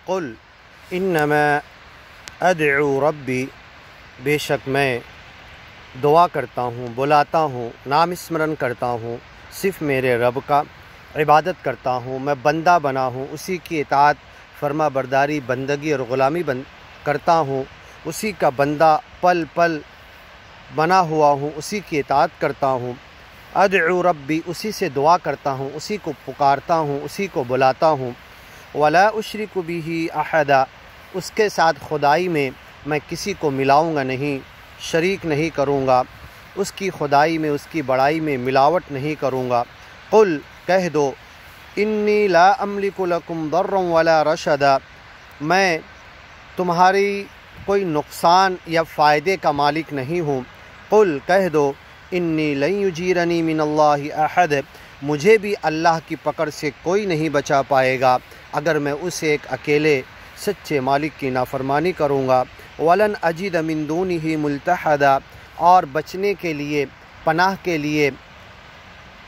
قل انما ادعو ربی، بے شک میں دعا کرتا ہوں، بلاتا ہوں، نام اسمرن کرتا ہوں صرف میرے رب کا، عبادت کرتا ہوں، میں بندہ بنا ہوں، اسی کی اطاعت فرما برداری بندگی اور غلامی کرتا ہوں، اسی کا بندہ پل پل بنا ہوا ہوں، اسی کی اطاعت کرتا ہوں۔ ادعو ربی، اسی سے دعا کرتا ہوں، اسی کو پکارتا ہوں، اسی کو بلاتا ہوں۔ ولا اشرک بہ احدا، اس کے ساتھ خدائی میں کسی کو ملاؤں گا نہیں، شریک نہیں کروں گا، اس کی خدائی میں، اس کی بڑائی میں ملاوٹ نہیں کروں گا۔ قل، کہہ دو، انی لا املک لکم ضرا ولا رشدا، میں تمہاری کوئی نقصان یا فائدے کا مالک نہیں ہوں۔ قل، کہہ دو، انی لن یجیرنی من اللہ احد، مجھے بھی اللہ کی پکڑ سے کوئی نہیں بچا پائے گا اگر میں اسے ایک اکیلے سچے مالک کی نافرمانی کروں گا۔ ولن اجد من دونہ ملتحدا، اور بچنے کے لیے، پناہ کے لیے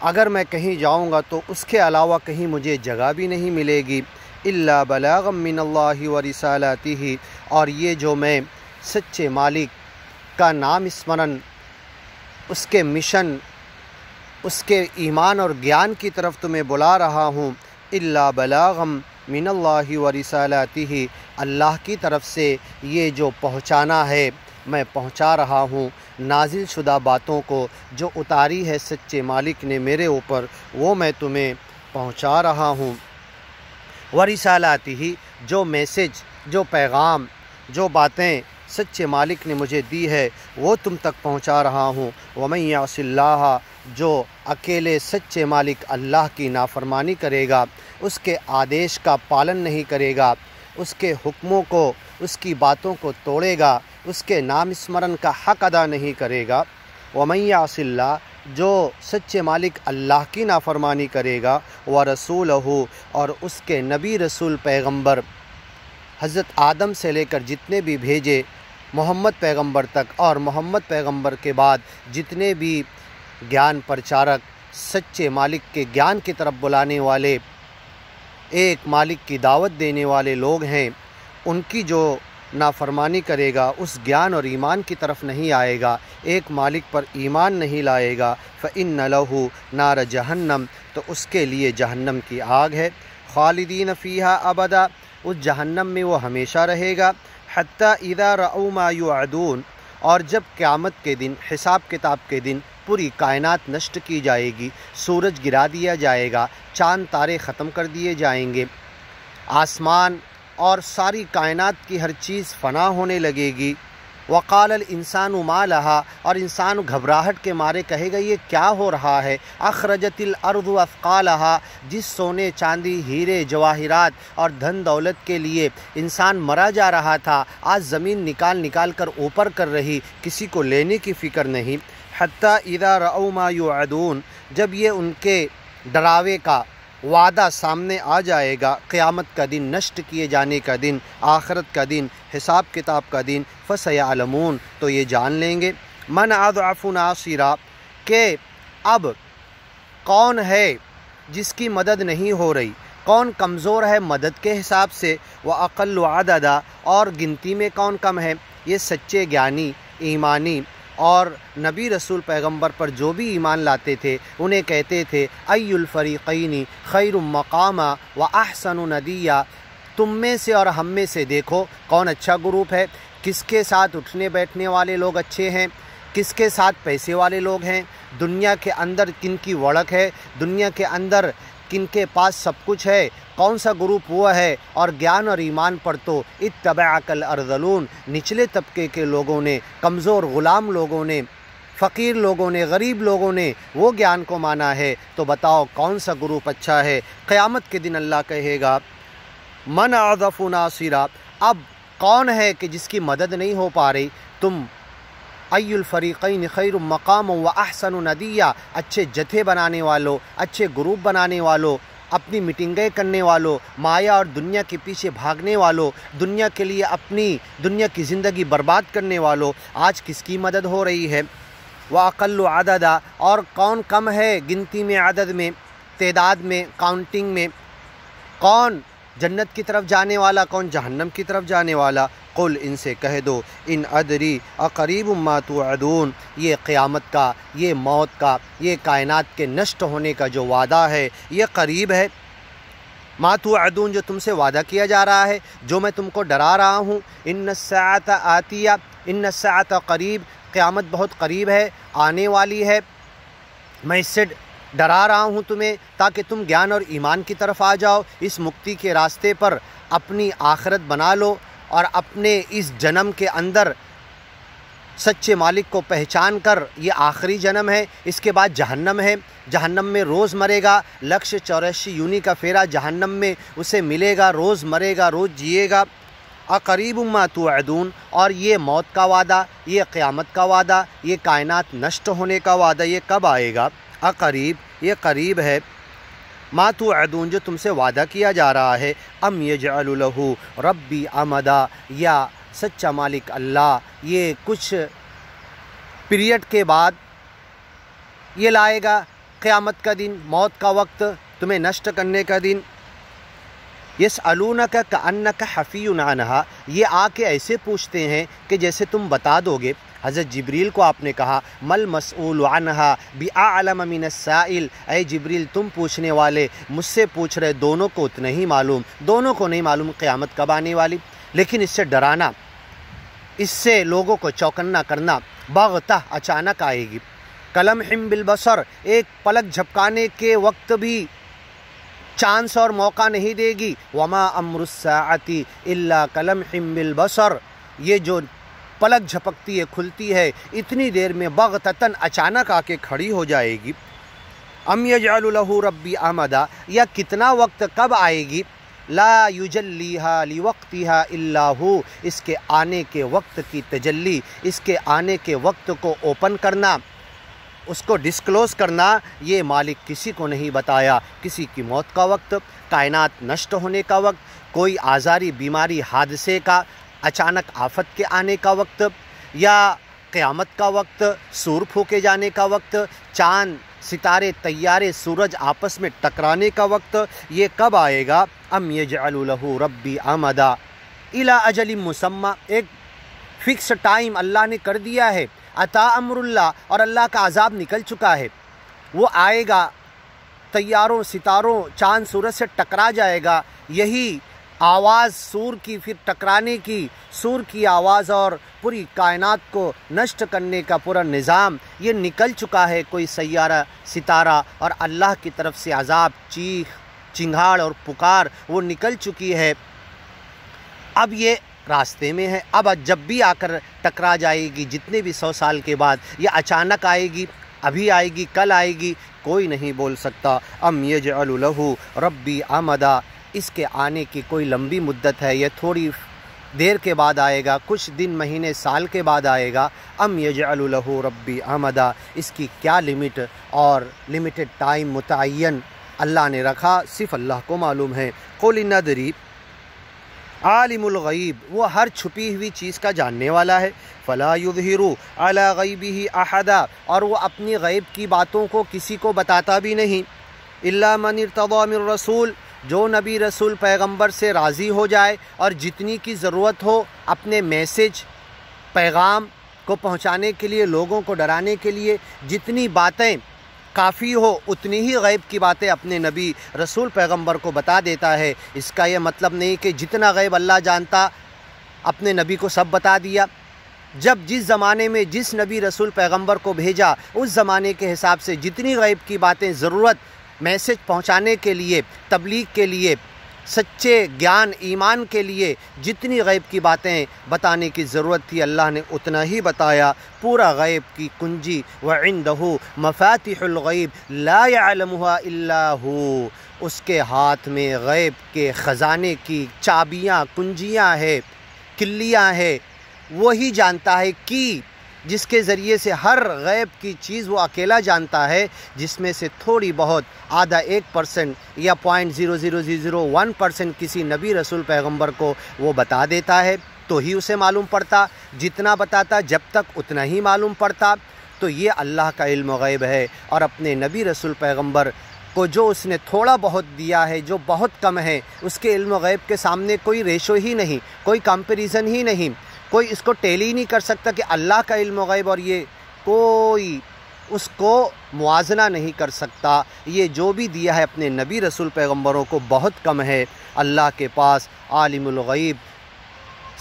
اگر میں کہیں جاؤں گا تو اس کے علاوہ کہیں مجھے جگہ بھی نہیں ملے گی۔ الا بلاغا من اللہ ورسالاتہ، اور یہ جو میں سچے مالک کا نام اسمرن، اس کے مشن، اس کے ایمان اور گیان کی طرف تمہیں بلا رہا ہوں، الا بلاغا من اللہ ورسالاتہ، اللہ کی طرف سے یہ جو پہنچانا ہے میں پہنچا رہا ہوں، نازل شدہ باتوں کو جو اتاری ہے سچے مالک نے میرے اوپر، وہ میں تمہیں پہنچا رہا ہوں۔ ورسالاتہ، جو میسج، جو پیغام، جو باتیں سچے مالک نے مجھے دی ہے وہ تم تک پہنچا رہا ہوں۔ ومن یعص اللہ، جو اکیلے سچے مالک اللہ کی نافرمانی کرے گا، اس کے آدیش کا پالن نہیں کرے گا، اس کے حکموں کو، اس کی باتوں کو توڑے گا، اس کے نام اسمرن کا حق ادا نہیں کرے گا۔ ومن یعص اللہ، جو سچے مالک اللہ کی نافرمانی کرے گا، ورسولہ، اور اس کے نبی رسول پیغمبر حضرت آدم سے لے کر جتنے بھی بھیجے محمد پیغمبر تک، اور محمد پیغمبر کے بعد جتنے بھی گیان پرچارک، سچے مالک کے گیان کی طرف بلانے والے، ایک مالک کی دعوت دینے والے لوگ ہیں، ان کی جو نافرمانی کرے گا، اس گیان اور ایمان کی طرف نہیں آئے گا، ایک مالک پر ایمان نہیں لائے گا، فإن لہ نار جہنم، تو اس کے لیے جہنم کی آگ ہے، خالدین فیہا ابدا، اس جہنم میں وہ ہمیشہ رہے گا، حتی اذا رأوا ما یوعدون، اور جب قیامت کے دن، حساب کتاب کے دن پوری کائنات نشٹ کی جائے گی، سورج گرا دیا جائے گا، چاند تارے ختم کر دیے جائیں گے، آسمان اور ساری کائنات کی ہر چیز فنا ہونے لگے گی۔ وقال الانسان ما لہا، اور انسان گھبراہٹ کے مارے کہے گا یہ کیا ہو رہا ہے، اخرجت الارض اثقالہا، جس سونے چاندی ہیرے جواہرات اور دھن دولت کے لیے انسان مرا جا رہا تھا، آج زمین نکال نکال کر اوپر کر رہی، کسی کو لینے کی فکر نہیں۔ حتی اذا رأوا ما یوعدون، جب یہ ان کے ڈراوے کا وعدہ سامنے آ جائے گا، قیامت کا دن، نشٹ کیے جانے کا دن، آخرت کا دن، حساب کتاب کا دن، فسیعلمون، تو یہ جان لیں گے، من اضعف ناصرا، کہ اب کون ہے جس کی مدد نہیں ہو رہی، کون کمزور ہے مدد کے حساب سے، واقل عددا، اور گنتی میں کون کم ہے۔ یہ سچے گیانی، ایمانی اور نبی رسول پیغمبر پر جو بھی ایمان لاتے تھے انہیں کہتے تھے ای الفریقین خیر مقاما و احسن ندیا، تم میں سے اور ہم میں سے دیکھو کون اچھا گروپ ہے، کس کے ساتھ اٹھنے بیٹھنے والے لوگ اچھے ہیں، کس کے ساتھ پیسے والے لوگ ہیں، دنیا کے اندر کن کی وڑک ہے، دنیا کے اندر کن کے پاس سب کچھ ہے، کون سا گروپ وہ ہے، اور گیان اور ایمان پر تو اتبعک الارذلون، نچلے طبقے کے لوگوں نے، کمزور غلام لوگوں نے، فقیر لوگوں نے، غریب لوگوں نے وہ گیان کو مانا ہے، تو بتاؤ کون سا گروپ اچھا ہے۔ قیامت کے دن اللہ کہے گا من اضعف ناصرا، اب کون ہے کہ جس کی مدد نہیں ہو پا رہی، تم ای الفریقین خیر مقام و احسن ندیا، اچھے جتھے بنانے والوں، اچھے گروپ بنانے والوں، اپنی میٹنگیں کرنے والوں، مایا اور دنیا کے پیچھے بھاگنے والوں، دنیا کے لیے اپنی دنیا کی زندگی برباد کرنے والوں، آج کس کی مدد ہو رہی ہے۔ وَأَقَلُّ عَدَدًا، اور کون کم ہے گنتی میں، عدد میں، تعداد میں، کاؤنٹنگ میں، کون جنت کی طرف جانے والا، کون جہنم کی طرف جانے والا؟ قل، ان سے کہہ دو، ان ادری اقریب ما توعدون، یہ قیامت کا، یہ موت کا، یہ کائنات کے نشٹ ہونے کا جو وعدہ ہے یہ قریب ہے۔ ما توعدون، جو تم سے وعدہ کیا جا رہا ہے، جو میں تم کو ڈرا رہا ہوں، ان الساعۃ آتیہ، ان الساعۃ قریب، قیامت بہت قریب ہے، آنے والی ہے، میں اس سے ڈرا رہا ہوں تمہیں تاکہ تم گیان اور ایمان کی طرف آ جاؤ، اس مکتی کے راستے پر اپنی آخرت بنا لو، اور اپنے اس جنم کے اندر سچے مالک کو پہچان کر، یہ آخری جنم ہے، اس کے بعد جہنم ہے، جہنم میں روز مرے گا، 184 یونی کا پھیرا جہنم میں اسے ملے گا، روز مرے گا، روز جیے گا۔ اقریب ما توعدون، اور یہ موت کا وعدہ، یہ قیامت کا وعدہ، یہ کائنات نشٹ ہونے کا وعدہ، یہ کب آئے گا؟ اقریب، یہ قریب ہے، ما توعدون، جو تم سے وعدہ کیا جا رہا ہے۔ ام یجعل لہ ربی امدا، یا سچا مالک اللہ یہ کچھ پیریڈ کے بعد یہ لائے گا، قیامت کا دن، موت کا وقت، تمہیں نشٹ کرنے کا دن۔ یسألونک کأنک حفی عنہا، یہ آ کے ایسے پوچھتے ہیں کہ جیسے تم بتا دو گے۔ حضرت جبریل کو آپ نے کہا مل مسئول عنہا بأعلم من السائل، اے جبریل تم پوچھنے والے مجھ سے پوچھ رہے، دونوں کو اتنا ہی معلوم، دونوں کو نہیں معلوم قیامت کب آنے والی، لیکن اس سے ڈرانا، اس سے لوگوں کو چوکنا کرنا، بغتہ، اچانک آئے گی، کلمح بالبصر، ایک پلک جھپکانے کے وقت بھی چانس اور موقع نہیں دے گی، وما امر الساعۃ الا کلمح بالبصر، یہ جو پلک جھپکتی ہے، کھلتی ہے، اتنی دیر میں بغتتاً اچانک آ کے کھڑی ہو جائے گی۔ ام یجعل لہ ربی امدا، یا کتنا وقت کب آئے گی، لا یجلیہا لوقتہا الا ہو، اس کے آنے کے وقت کی تجلی، اس کے آنے کے وقت کو اوپن کرنا، اس کو ڈسکلوز کرنا، یہ مالک کسی کو نہیں بتایا۔ کسی کی موت کا وقت، کائنات نشٹ ہونے کا وقت، کوئی آزاری، بیماری، حادثے کا، اچانک آفت کے آنے کا وقت، یا قیامت کا وقت، سور پھونکے جانے کا وقت، چاند، ستارے، طیارے، سورج آپس میں ٹکرانے کا وقت، یہ کب آئے گا؟ ام یجعل لہ ربی امدا الی اجل مسمی، ایک فکس ٹائم اللہ نے کر دیا ہے، عطا امر اللہ، اور اللہ کا عذاب نکل چکا ہے، وہ آئے گا، طیاروں، ستاروں، چاند، سورج سے ٹکرا جائے گا، یہی آواز سور کی، پھر ٹکرانے کی، سور کی آواز اور پوری کائنات کو نشٹ کرنے کا پورا نظام یہ نکل چکا ہے، کوئی سیارہ، ستارہ، اور اللہ کی طرف سے عذاب، چیخ، چنگھاڑ اور پکار وہ نکل چکی ہے، اب یہ راستے میں ہے، اب جب بھی آ کر ٹکرا جائے گی، جتنے بھی 100 سال کے بعد، یہ اچانک آئے گی، ابھی آئے گی، کل آئے گی، کوئی نہیں بول سکتا۔ ام یجعل لہ ربی امدا، اس کے آنے کی کوئی لمبی مدت ہے، یہ تھوڑی دیر کے بعد آئے گا، کچھ دن، مہینے، سال کے بعد آئے گا۔ ام یجعل لہ ربی امدا، اس کی کیا لمٹ اور لمیٹڈ ٹائم متعین اللہ نے رکھا، صرف اللہ کو معلوم ہے۔ قل ان ادری عالم الغیب، وہ ہر چھپی ہوئی چیز کا جاننے والا ہے، فلا یظہر علی غیبہ احدا، اور وہ اپنی غیب کی باتوں کو کسی کو بتاتا بھی نہیں، الا من ارتضی من رسول، جو نبی، رسول، پیغمبر سے راضی ہو جائے اور جتنی کی ضرورت ہو اپنے میسج، پیغام کو پہنچانے کے لیے، لوگوں کو ڈرانے کے لیے جتنی باتیں کافی ہو، اتنی ہی غیب کی باتیں اپنے نبی، رسول، پیغمبر کو بتا دیتا ہے۔ اس کا یہ مطلب نہیں کہ جتنا غیب اللہ جانتا اپنے نبی کو سب بتا دیا، جب جس زمانے میں جس نبی، رسول، پیغمبر کو بھیجا، اس زمانے کے حساب سے جتنی غیب کی باتیں ضرورت میسج پہنچانے کے لیے، تبلیغ کے لیے، سچے گیان، ایمان کے لیے جتنی غیب کی باتیں بتانے کی ضرورت تھی، اللہ نے اتنا ہی بتایا۔ پورا غیب کی کنجی، وَعِندَهُ مَفَاتِحُ الْغَيْبِ لَا يَعْلَمُهَا إِلَّا هُوَ، اس کے ہاتھ میں غیب کے خزانے کی چابیاں، کنجیاں ہے، کلیاں ہے، وہی جانتا ہے کی، جس کے ذریعے سے ہر غیب کی چیز وہ اکیلا جانتا ہے، جس میں سے تھوڑی بہت، آدھا 1% یا 0.0001% کسی نبی، رسول، پیغمبر کو وہ بتا دیتا ہے تو ہی اسے معلوم پڑتا، جتنا بتاتا جب تک اتنا ہی معلوم پڑتا۔ تو یہ اللہ کا علم غیب ہے، اور اپنے نبی، رسول، پیغمبر کو جو اس نے تھوڑا بہت دیا ہے، جو بہت کم ہے، اس کے علم غیب کے سامنے کوئی ریشو ہی نہیں، کوئی کمپیریزن ہی نہیں، کوئی اس کو ٹیلی نہیں کر سکتا کہ اللہ کا علم غیب اور یہ کوئی اس کو موازنہ نہیں کر سکتا۔ یہ جو بھی دیا ہے اپنے نبی رسول پیغمبروں کو بہت کم ہے۔ اللہ کے پاس عالم الغیب،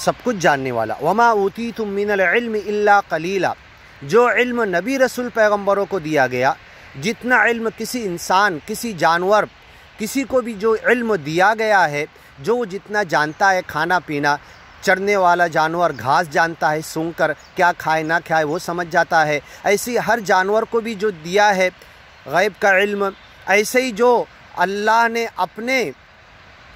سب کچھ جاننے والا، وما اوتیتم من العلم الا قلیلا، جو علم نبی رسول پیغمبروں کو دیا گیا، جتنا علم کسی انسان، کسی جانور، کسی کو بھی جو علم دیا گیا ہے، جو جتنا جانتا ہے، کھانا پینا، چرنے والا جانور گھاس جانتا ہے، سونگھ کر کیا کھائے نہ کھائے وہ سمجھ جاتا ہے، ایسی ہر جانور کو بھی جو دیا ہے غیب کا علم، ایسے ہی جو اللہ نے اپنے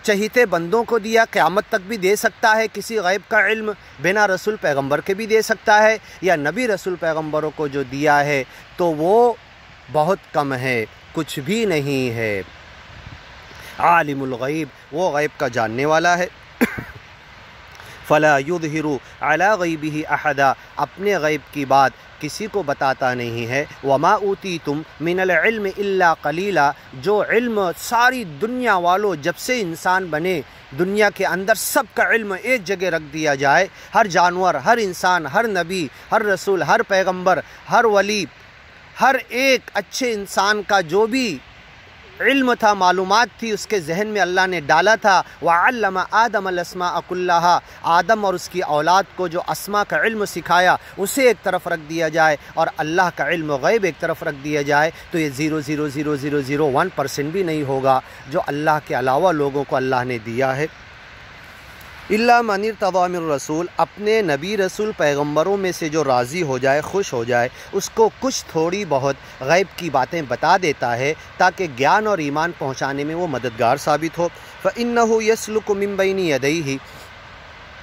چہیتے بندوں کو دیا، قیامت تک بھی دے سکتا ہے کسی غیب کا علم، بنا رسول پیغمبر کے بھی دے سکتا ہے، یا نبی رسول پیغمبروں کو جو دیا ہے تو وہ بہت کم ہے، کچھ بھی نہیں ہے۔ عالم الغیب، وہ غیب کا جاننے والا ہے۔ فلا یظہر علی غیبہ احدا، اپنے غیب کی بات کسی کو بتاتا نہیں ہے۔ وما اوتیتم من العلم الا قلیلا، جو علم ساری دنیا والوں جب سے انسان بنے دنیا کے اندر سب کا علم ایک جگہ رکھ دیا جائے، ہر جانور، ہر انسان، ہر نبی، ہر رسول، ہر پیغمبر، ہر ولی، ہر ایک اچھے انسان کا جو بھی علم تھا، معلومات تھی، اس کے ذہن میں اللہ نے ڈالا تھا۔ وَعَلَّمَ آدَمَ الْأَسْمَاءَ كُلَّهَا، آدم اور اس کی اولاد کو جو اسماء کا علم سکھایا اسے ایک طرف رکھ دیا جائے اور اللہ کا علم غیب ایک طرف رکھ دیا جائے تو یہ 0.00001% بھی نہیں ہوگا جو اللہ کے علاوہ لوگوں کو اللہ نے دیا ہے۔ الا من ارتضی من رسول، اپنے نبی رسول پیغمبروں میں سے جو راضی ہو جائے، خوش ہو جائے، اس کو کچھ تھوڑی بہت غیب کی باتیں بتا دیتا ہے تاکہ گیان اور ایمان پہنچانے میں وہ مددگار ثابت ہو۔ فإنہ یسلک من بین یدیہ،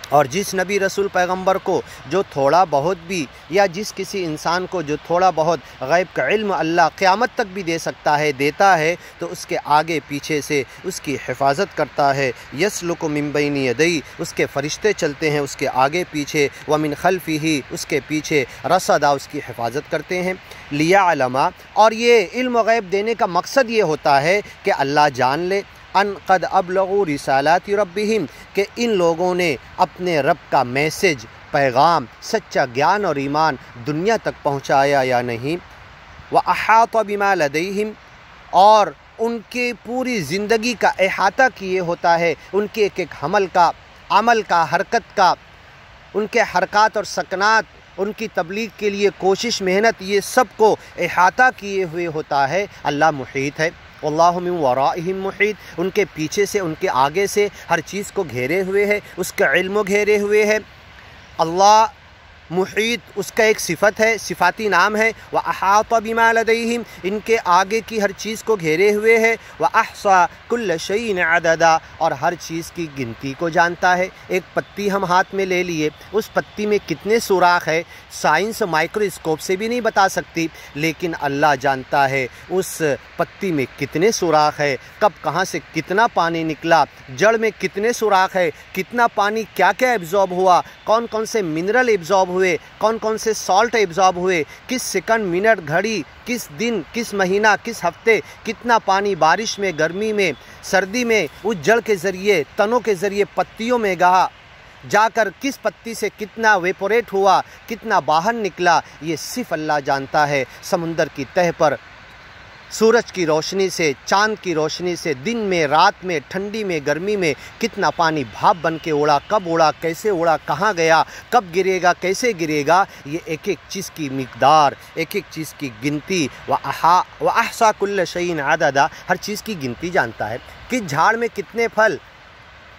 اور جس نبی رسول پیغمبر کو جو تھوڑا بہت بھی، یا جس کسی انسان کو جو تھوڑا بہت غیب کا علم اللہ قیامت تک بھی دے سکتا ہے، دیتا ہے، تو اس کے آگے پیچھے سے اس کی حفاظت کرتا ہے۔ یسلک من بین یدیہ، اس کے فرشتے چلتے ہیں اس کے آگے پیچھے، ومن خلفہ، اس کے پیچھے رصدا، اس کی حفاظت کرتے ہیں۔ لیعلم، اور یہ علم غیب دینے کا مقصد یہ ہوتا ہے کہ اللہ جان لے ان قد ابلغوا رسالات ربہم، کہ ان لوگوں نے اپنے رب کا میسج، پیغام، سچا گیان اور ایمان دنیا تک پہنچایا یا نہیں۔ وَأَحَاطَ بِمَا لَدَيْهِمْ، اور ان کے پوری زندگی کا احاطہ کیے ہوتا ہے، ان کے ایک ایک عمل کا، حرکت کا، ان کے حرکات اور سکنات، ان کی تبلیغ کے لیے کوشش، محنت، یہ سب کو احاطہ کیے ہوئے ہوتا ہے۔ اللہ محیط ہے، واللہ من ورائہم محیط، ان کے پیچھے سے، ان کے آگے سے ہر چیز کو گھیرے ہوئے ہے، اس کا علم گھیرے ہوئے ہے۔ اللہ محیط اس کا ایک صفت ہے، صفاتی نام ہے۔ وَأَحَاطَ بِمَا لَدَيْهِمْ، ان کے آگے کی ہر چیز کو گھیرے ہوئے ہے۔ وَأَحْصَى كُلَّ شَيْءٍ عَدَدًا، اور ہر چیز کی گنتی کو جانتا ہے۔ ایک پتی ہم ہاتھ میں لے لیے، اس پتی میں کتنے سوراخ ہے سائنس مائکروسکوپ سے بھی نہیں بتا سکتی، لیکن اللہ جانتا ہے اس پتی میں کتنے سوراخ ہے، کب کہاں سے کتنا پانی نکلا، جڑ میں کتنے سوراخ ہے، کتنا پانی کیا کیا ایبزارب ہوا، کون کون سے منرل ایبزارب ہوئے، کون کون سے سالٹ ایبزارب ہوئے، کس سیکنڈ، منٹ، گھڑی، کس دن، کس مہینہ، کس ہفتے کتنا پانی بارش میں، گرمی میں، سردی میں اس جڑ کے ذریعے، تنوں کے ذریعے پتیوں میں جا کر کس پتی سے کتنا ویپوریٹ ہوا، کتنا باہر نکلا، یہ صرف اللہ جانتا ہے۔ سمندر کی تہہ پر سورج کی روشنی سے، چاند کی روشنی سے، دن میں، رات میں، ٹھنڈی میں، گرمی میں کتنا پانی بھاپ بن کے اڑا، کب اڑا، کیسے اڑا، کہاں گیا، کب گرے گا، کیسے گرے گا، یہ ایک ایک چیز کی مقدار، ایک ایک چیز کی گنتی۔ وَأَحْصَى كُلَّ شَيْءٍ عَدَدًا، ہر چیز کی گنتی جانتا ہے۔ کس جھاڑ میں کتنے پھل،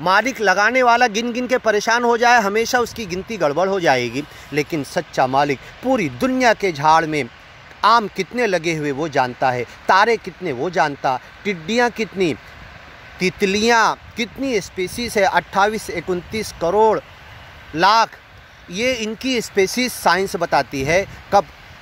مالک لگانے والا گن گن کے پریشان ہو جائے، ہمیشہ اس کی گنتی گڑبڑ ہو جائے گی، لیکن سچا مالک پوری دنیا کے جھاڑ میں آم کتنے لگے ہوئے وہ جانتا ہے، تارے کتنے وہ جانتا، ٹڈیاں کتنی، تتلیاں کتنی اسپیسیز ہے، 28-29 کروڑ لاکھ، یہ ان کی اسپیسیز سائنس بتاتی ہے۔ کب